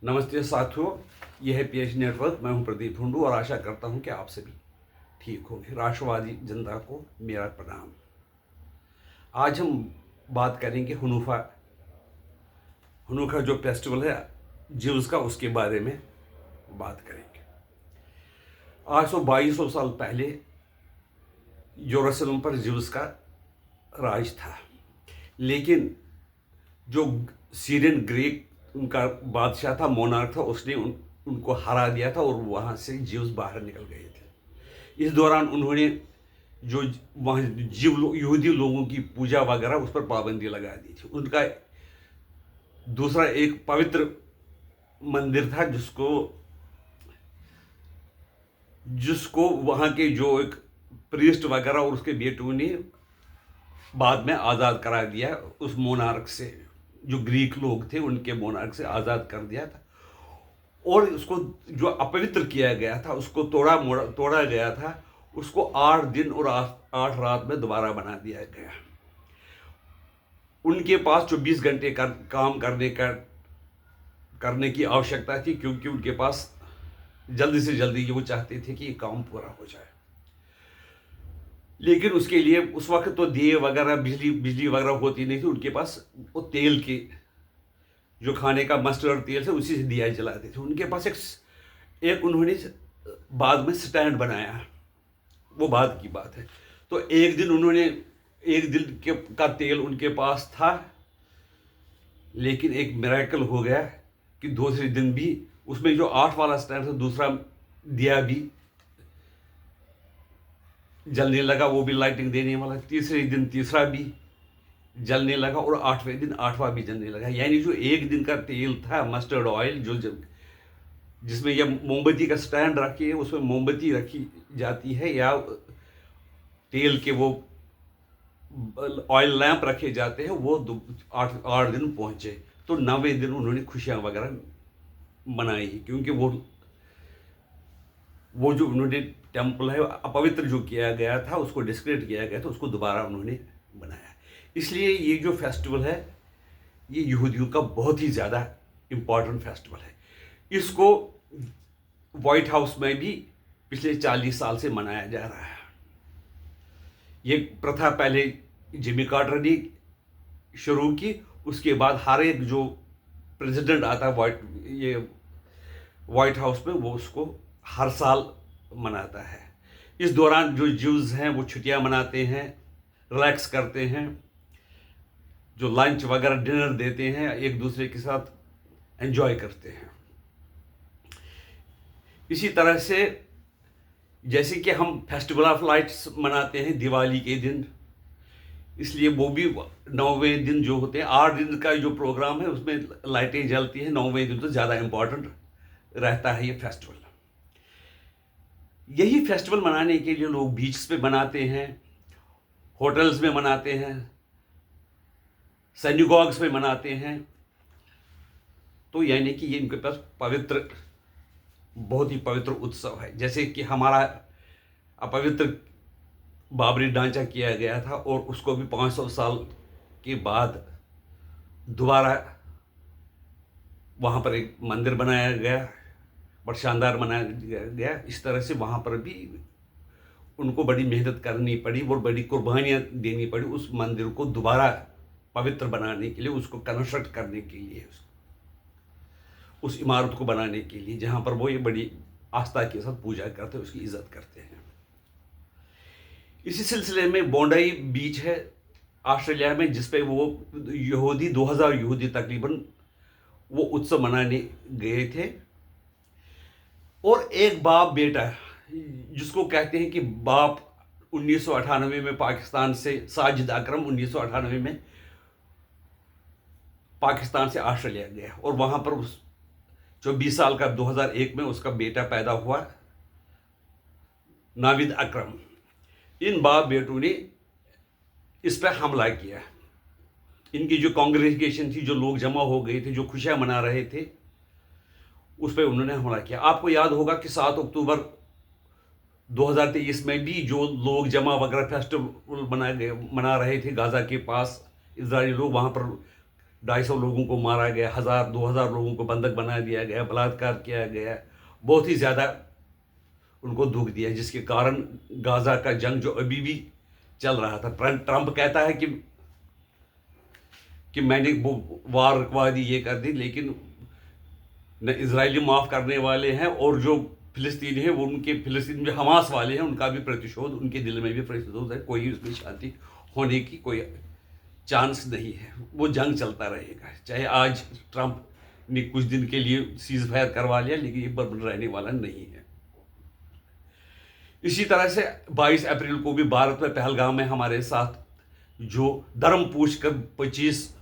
नमस्ते साथियों, यह है पीएच नेटवर्क। मैं हूं प्रदीप हुंडू और आशा करता हूं कि आप सभी ठीक होंगे। राष्ट्रवादी जनता को मेरा प्रणाम। आज हम बात करेंगे हनुका जो फेस्टिवल है ज्यूज का, उसके बारे में बात करेंगे। आज 2200 साल पहले यरूशलेम पर ज्यूज का राज था, लेकिन जो सीरियन ग्रीक उनका बादशाह था, मोनार्क था, उसने उनको हरा दिया था और वहाँ से ज्यूज बाहर निकल गए थे। इस दौरान उन्होंने जो वहाँ यहूदी लोगों की पूजा वगैरह उस पर पाबंदी लगा दी थी। उनका दूसरा एक पवित्र मंदिर था जिसको जिसको वहाँ के जो एक प्रीस्ट वगैरह और उसके बेटों ने बाद में आज़ाद करा दिया। उस मोनार्क से, जो ग्रीक लोग थे उनके मोनार्क से आज़ाद कर दिया था, और उसको जो अपवित्र किया गया था, उसको तोड़ा गया था, उसको 8 दिन और 8 रात में दोबारा बना दिया गया। उनके पास 24 घंटे काम करने की आवश्यकता थी, क्योंकि उनके पास जल्दी से जल्दी वो चाहते थे कि ये काम पूरा हो जाए। लेकिन उसके लिए उस वक्त तो दिए वगैरह बिजली वगैरह होती नहीं थी। उनके पास वो तेल के जो खाने का मस्टर्ड तेल से उसी से दिया जलाते थे। उनके पास एक उन्होंने बाद में स्टैंड बनाया, वो बाद की बात है। तो एक दिन का तेल उनके पास था, लेकिन एक मिरेकल हो गया कि दूसरे दिन भी उसमें जो 8 वाला स्टैंड था, दूसरा दिया भी जलने लगा, वो भी लाइटिंग देने वाला। तीसरे दिन तीसरा भी जलने लगा और 8वें दिन 8वां भी जलने लगा। यानी जो एक दिन का तेल था, मस्टर्ड ऑयल, जिसमें यह मोमबत्ती का स्टैंड रखी है, उसमें मोमबत्ती रखी जाती है, या तेल के वो ऑयल लैंप रखे जाते हैं, वो 8 दिन पहुंचे। तो 9वें दिन उन्होंने खुशियां वगैरह मनाई, क्योंकि वो जो उन्होंने टेम्पल है अपवित्र जो किया गया था, उसको डिस्क्रेडिट किया गया था, उसको दोबारा उन्होंने बनाया। इसलिए ये जो फेस्टिवल है, ये यहूदियों का बहुत ही ज़्यादा इम्पॉर्टेंट फेस्टिवल है। इसको व्हाइट हाउस में भी पिछले 40 साल से मनाया जा रहा है। ये प्रथा पहले जिमी कार्टर ने शुरू की, उसके बाद हर एक जो प्रेसिडेंट आता है व्हाइट हाउस में, वो उसको हर साल मनाता है। इस दौरान जो ज्यूज हैं वो छुट्टियां मनाते हैं, रिलैक्स करते हैं, जो लंच वगैरह डिनर देते हैं, एक दूसरे के साथ एंजॉय करते हैं। इसी तरह से जैसे कि हम फेस्टिवल ऑफ लाइट्स मनाते हैं दिवाली के दिन, इसलिए वो भी 9वें दिन जो होते हैं, 8 दिन का जो प्रोग्राम है उसमें लाइटें जलती हैं, 9वें दिन तो ज़्यादा इम्पॉर्टेंट रहता है ये फेस्टिवल। यही फेस्टिवल मनाने के लिए लोग बीच पे मनाते हैं, होटल्स में मनाते हैं, सिनेगॉग्स में मनाते हैं। तो यानी कि ये इनके पास बहुत ही पवित्र उत्सव है। जैसे कि हमारा अपवित्र बाबरी ढांचा किया गया था, और उसको भी 500 साल के बाद दोबारा वहाँ पर एक मंदिर बनाया गया, बड़ा शानदार बनाया गया। इस तरह से वहाँ पर भी उनको बड़ी मेहनत करनी पड़ी और बड़ी कुर्बानियाँ देनी पड़ी उस मंदिर को दोबारा पवित्र बनाने के लिए, उसको कंस्ट्रक्ट करने के लिए, उस इमारत को बनाने के लिए, जहाँ पर वो ये बड़ी आस्था के साथ पूजा करते हैं, उसकी इज्जत करते हैं। इसी सिलसिले में बोंडई बीच है ऑस्ट्रेलिया में, जिसपे वो 2000 यहूदी तकरीबन वो उत्सव मनाने गए थे। और एक बाप बेटा, जिसको कहते हैं कि बाप 1998 में पाकिस्तान से, साजिद अकरम 1998 में पाकिस्तान से ऑस्ट्रेलिया गया, और वहाँ पर उस 24 साल का 2001 में उसका बेटा पैदा हुआ, नाविद अकरम। इन बाप बेटों ने इस पर हमला किया। इनकी जो कांग्रेगेशन थी, जो लोग जमा हो गए थे, जो खुशियां मना रहे थे, उस पर उन्होंने हमला किया। आपको याद होगा कि 7 अक्टूबर 2023 में भी जो लोग जमा वगैरह फेस्टिवल मना रहे थे गाजा के पास, इजरायली लोग वहाँ पर 250 लोगों को मारा गया, 1000-2000 लोगों को बंधक बना दिया गया, बलात्कार किया गया, बहुत ही ज़्यादा उनको दुख दिया, जिसके कारण गाज़ा का जंग जो अभी भी चल रहा था। ट्रंप कहता है कि मैंने वो वार रुकवा दी, ये कर दी, लेकिन न इजरायली माफ़ करने वाले हैं, और जो फ़िलिस्तीनी है वो उनके फ़िलिस्तीन में हमास वाले हैं, उनका भी प्रतिशोध, उनके दिल में भी प्रतिशोध है। कोई उसमें शांति होने की कोई चांस नहीं है। वो जंग चलता रहेगा, चाहे आज ट्रंप ने कुछ दिन के लिए सीज़ फायर करवा लिया, लेकिन ये परमानेंट रहने वाला नहीं है। इसी तरह से 22 अप्रैल को भी भारत में पहलगाम में हमारे साथ जो धर्म पूछ कर 25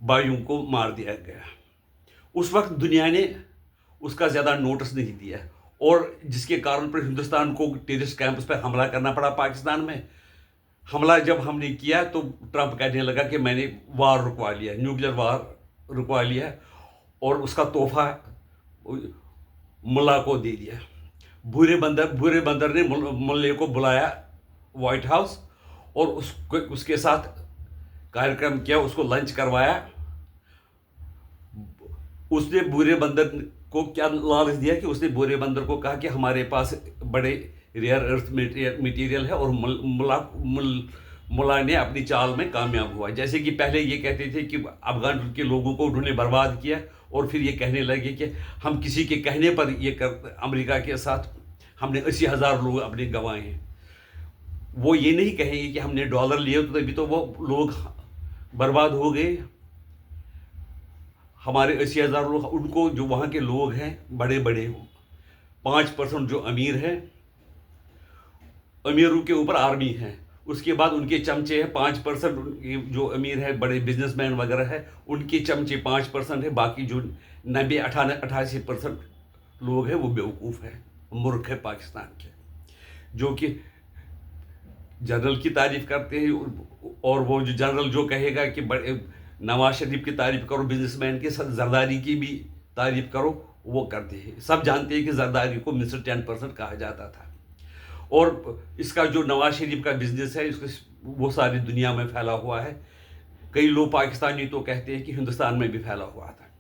भाइयों को मार दिया गया, उस वक्त दुनिया ने उसका ज़्यादा नोटिस नहीं दिया, और जिसके कारण पर हिंदुस्तान को टेररिस्ट कैंप्स पर हमला करना पड़ा। पाकिस्तान में हमला जब हमने किया तो ट्रंप कहने लगा कि मैंने वार रुकवा लिया, न्यूक्लियर वार रुकवा लिया, और उसका तोहफा मुल्ला को दे दिया। भूरे बंदर ने मुल्ले को बुलाया वाइट हाउस, और उसके साथ कार्यक्रम किया, उसको लंच करवाया। उसने भूरे बंदर को क्या लालच दिया कि उसने भूरे बंदर को कहा कि हमारे पास बड़े रेयर अर्थ मटेरियल है, और मुल्ला ने अपनी चाल में कामयाब हुआ। जैसे कि पहले ये कहते थे कि अफगान के लोगों को उन्होंने बर्बाद किया, और फिर ये कहने लगे कि हम किसी के कहने पर ये कर, अमेरिका के साथ हमने 80,000 लोग अपने गंवाए हैं। वो ये नहीं कहेंगे कि हमने डॉलर लिए तो तभी तो वो लोग बर्बाद हो गए। हमारे 80,000 लोग, उनको जो वहाँ के लोग हैं बड़े बड़े 5% जो अमीर हैं, अमीरों के ऊपर आर्मी है, उसके बाद उनके चमचे हैं 5%, जो अमीर है बड़े बिजनेसमैन वगैरह है उनके चमचे 5% है, बाकी जो 90-88% लोग हैं वो बेवकूफ़ है, मूर्ख है पाकिस्तान के, जो कि जनरल की तारीफ़ करते हैं, और वो जो जनरल जो कहेगा कि बड़े नवाज शरीफ की तारीफ़ करो, बिजनेसमैन के साथ जरदारी की भी तारीफ़ करो, वो करते हैं। सब जानते हैं कि जरदारी को मिस्टर 10% कहा जाता था, और इसका जो नवाज शरीफ का बिजनेस है इसको वो सारी दुनिया में फैला हुआ है। कई लोग पाकिस्तानी तो कहते हैं कि हिंदुस्तान में भी फैला हुआ था।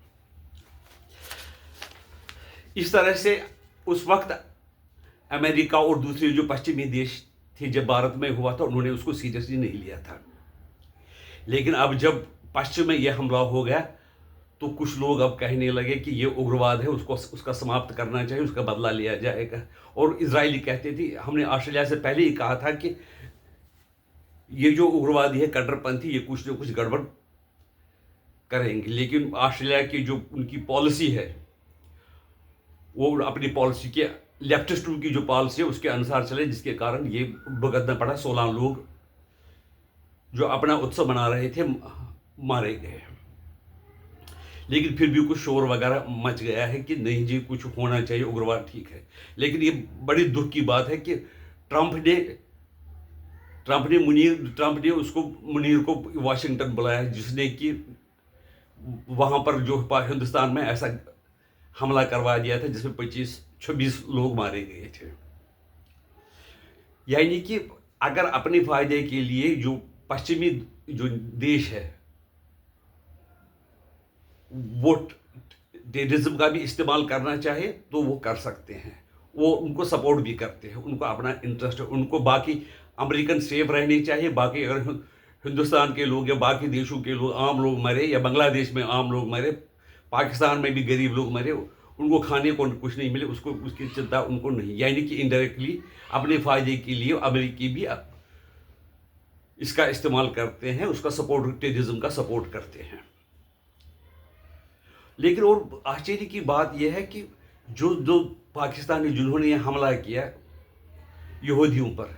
इस तरह से उस वक्त अमेरिका और दूसरे जो पश्चिमी देश थे, जब भारत में हुआ था उन्होंने उसको सीरियसली नहीं लिया था, लेकिन अब जब पश्चिम में यह हमला हो गया तो कुछ लोग अब कहने लगे कि ये उग्रवाद है, उसका समाप्त करना चाहिए, उसका बदला लिया जाएगा। और इजरायली कहते थे, हमने ऑस्ट्रेलिया से पहले ही कहा था कि ये जो उग्रवादी है कट्टरपंथी, ये कुछ न कुछ गड़बड़ करेंगे, लेकिन ऑस्ट्रेलिया की जो उनकी पॉलिसी है वो अपनी पॉलिसी के लेफ्टिस्टों की जो पॉलिसी है उसके अनुसार चले, जिसके कारण ये भुगतना पड़ा। 16 लोग जो अपना उत्सव मना रहे थे मारे गए, लेकिन फिर भी कुछ शोर वगैरह मच गया है कि नहीं जी कुछ होना चाहिए, उग्रवाद ठीक है। लेकिन ये बड़ी दुख की बात है कि ट्रंप ने उसको मुनीर को वाशिंगटन बुलाया, जिसने कि वहाँ पर जो हिंदुस्तान में ऐसा हमला करवा दिया था जिसमें 25-26 लोग मारे गए थे। यानी कि अगर अपने फायदे के लिए जो पश्चिमी जो देश है वो टेररिज्म का भी इस्तेमाल करना चाहे तो वो कर सकते हैं, वो उनको सपोर्ट भी करते हैं, उनको अपना इंटरेस्ट है, उनको बाकी अमेरिकन सेफ रहने चाहिए। बाकी अगर हिंदुस्तान के लोग या बाकी देशों के लोग आम लोग मरे, या बांग्लादेश में आम लोग मरे, पाकिस्तान में भी गरीब लोग मरे, उनको खाने को कुछ नहीं मिले, उसकी चिंता उनको नहीं। यानी कि इनडायरेक्टली अपने फ़ायदे के लिए अमेरिकी भी इसका इस्तेमाल करते हैं, उसका सपोर्ट, टेररिज्म का सपोर्ट करते हैं। लेकिन और आश्चर्य की बात यह है कि जो पाकिस्तानी जिन्होंने यह हमला किया यहूदियों पर,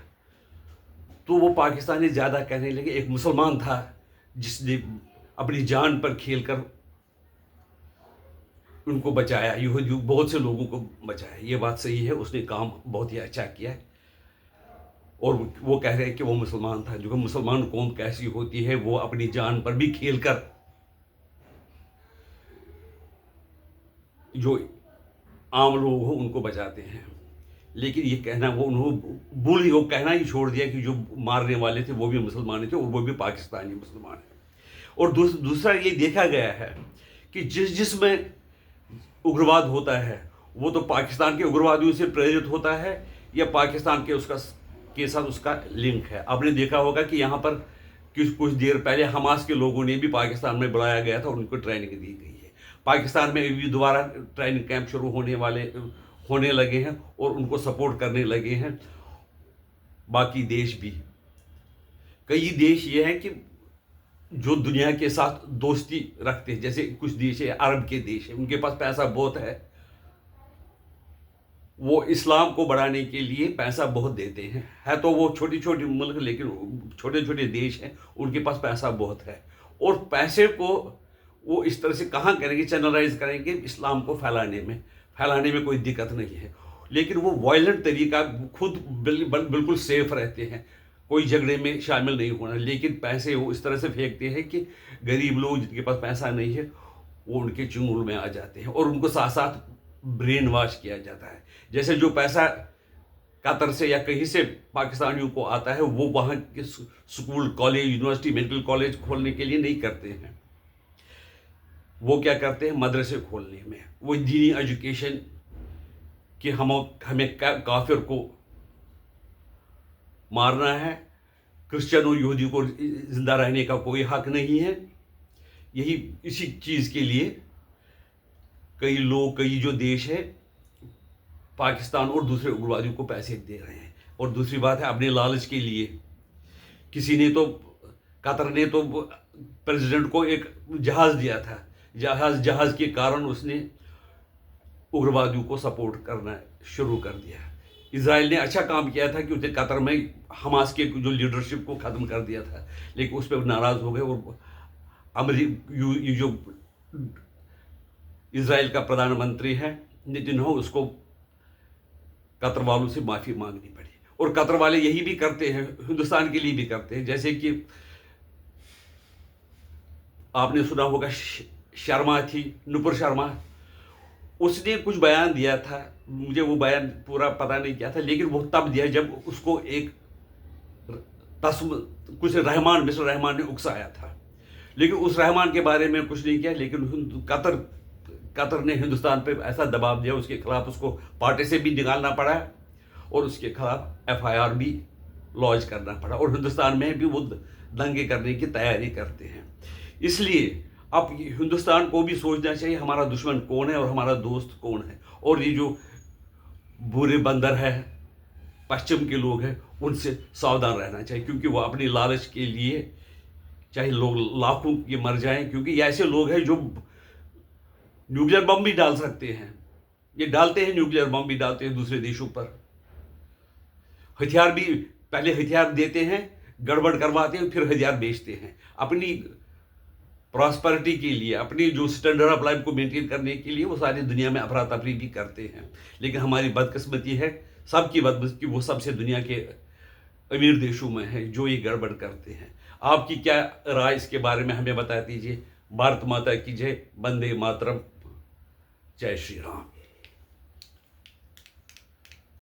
तो वो पाकिस्तानी ज़्यादा कहने लगे एक मुसलमान था जिसने अपनी जान पर खेलकर उनको बचाया, यहूदी बहुत से लोगों को बचाया। ये बात सही है, उसने काम बहुत ही अच्छा किया है, और वो कह रहे हैं कि वो मुसलमान था। जो मुसलमान कौम कैसी होती है, वो अपनी जान पर भी खेलकर जो आम लोग हो उनको बचाते हैं। लेकिन ये कहना वो कहना ही छोड़ दिया कि जो मारने वाले थे वो भी मुसलमान थे, और वो भी पाकिस्तानी मुसलमान हैं। और दूसरा ये देखा गया है कि जिसमें उग्रवाद होता है वो तो पाकिस्तान के उग्रवादियों से प्रेरित होता है या पाकिस्तान के साथ उसका लिंक है। आपने देखा होगा कि यहाँ पर कुछ देर पहले हमास के लोगों ने भी पाकिस्तान में बुलाया गया था और उनको ट्रेनिंग दी गई है। पाकिस्तान में भी दोबारा ट्रेनिंग कैंप शुरू होने लगे हैं और उनको सपोर्ट करने लगे हैं बाकी देश भी। कई देश ये हैं कि जो दुनिया के साथ दोस्ती रखते हैं, जैसे कुछ देश है अरब के देश है, उनके पास पैसा बहुत है, वो इस्लाम को बढ़ाने के लिए पैसा बहुत देते हैं। है तो वो छोटी छोटी मुल्क लेकिन छोटे छोटे देश हैं, उनके पास पैसा बहुत है और पैसे को वो इस तरह से कहाँ करेंगे, चैनलाइज करेंगे इस्लाम को फैलाने में कोई दिक्कत नहीं है। लेकिन वो वायलेंट तरीका खुद बिल्कुल सेफ रहते हैं, कोई झगड़े में शामिल नहीं होना, लेकिन पैसे वो इस तरह से फेंकते हैं कि गरीब लोग जिनके पास पैसा नहीं है वो उनके चंगुल में आ जाते हैं और उनको साथ साथ ब्रेन वॉश किया जाता है। जैसे जो पैसा कतर से या कहीं से पाकिस्तानियों को आता है वो वहाँ के school, college, university, medical college खोलने के लिए नहीं करते हैं, वो क्या करते हैं मदरसे खोलने में। वो दीनी एजुकेशन कि हमें काफिर को मारना है, क्रिश्चियन और यहूदी को जिंदा रहने का कोई हक नहीं है। इसी चीज़ के लिए कई जो देश है पाकिस्तान और दूसरे उग्रवादियों को पैसे दे रहे हैं। और दूसरी बात है अपने लालच के लिए किसी ने तो, कतर ने तो प्रेसिडेंट को एक जहाज दिया था, जहाज के कारण उसने उग्रवादियों को सपोर्ट करना शुरू कर दिया। इजराइल ने अच्छा काम किया था कि उसने कतर में हमास के जो लीडरशिप को ख़त्म कर दिया था, लेकिन उस पर नाराज़ हो गए और ये जो इजराइल का प्रधानमंत्री है नेतन्याहू, उसको कतर वालों से माफ़ी मांगनी पड़ी। और कतर वाले यही भी करते हैं, हिंदुस्तान के लिए भी करते हैं। जैसे कि आपने सुना होगा शर्मा थी, नुपुर शर्मा, उसने कुछ बयान दिया था, मुझे वो बयान पूरा पता नहीं क्या था, लेकिन वो तब दिया जब उसको एक कुछ मिस्टर रहमान ने उकसाया था। लेकिन उस रहमान के बारे में कुछ नहीं किया, लेकिन कतर ने हिंदुस्तान पे ऐसा दबाव दिया, उसके खिलाफ उसको पार्टी से भी निकालना पड़ा और उसके खिलाफ FIR भी लॉन्च करना पड़ा और हिंदुस्तान में भी वो दंगे करने की तैयारी करते हैं। इसलिए अब हिंदुस्तान को भी सोचना चाहिए हमारा दुश्मन कौन है और हमारा दोस्त कौन है। और ये जो बुरे बंदर है पश्चिम के लोग हैं उनसे सावधान रहना चाहिए, क्योंकि वो अपनी लालच के लिए चाहे लोग लाखों ये मर जाएं, क्योंकि ये ऐसे लोग हैं जो न्यूक्लियर बम भी डाल सकते हैं, ये डालते हैं, न्यूक्लियर बम भी डालते हैं दूसरे देशों पर, हथियार भी पहले हथियार देते हैं, गड़बड़ करवाते हैं, फिर हथियार बेचते हैं अपनी प्रॉस्पेरिटी के लिए, अपनी जो स्टैंडर्ड ऑफ लाइफ को मेंटेन करने के लिए वो सारी दुनिया में अफरा तफरी भी करते हैं। लेकिन हमारी बदकिस्मती है, सबकी बदकिस्मती, वो सबसे दुनिया के अमीर देशों में है जो ये गड़बड़ करते हैं। आपकी क्या राय इसके बारे में हमें बता दीजिए। भारत माता की जय, वंदे मातरम, जय श्री राम।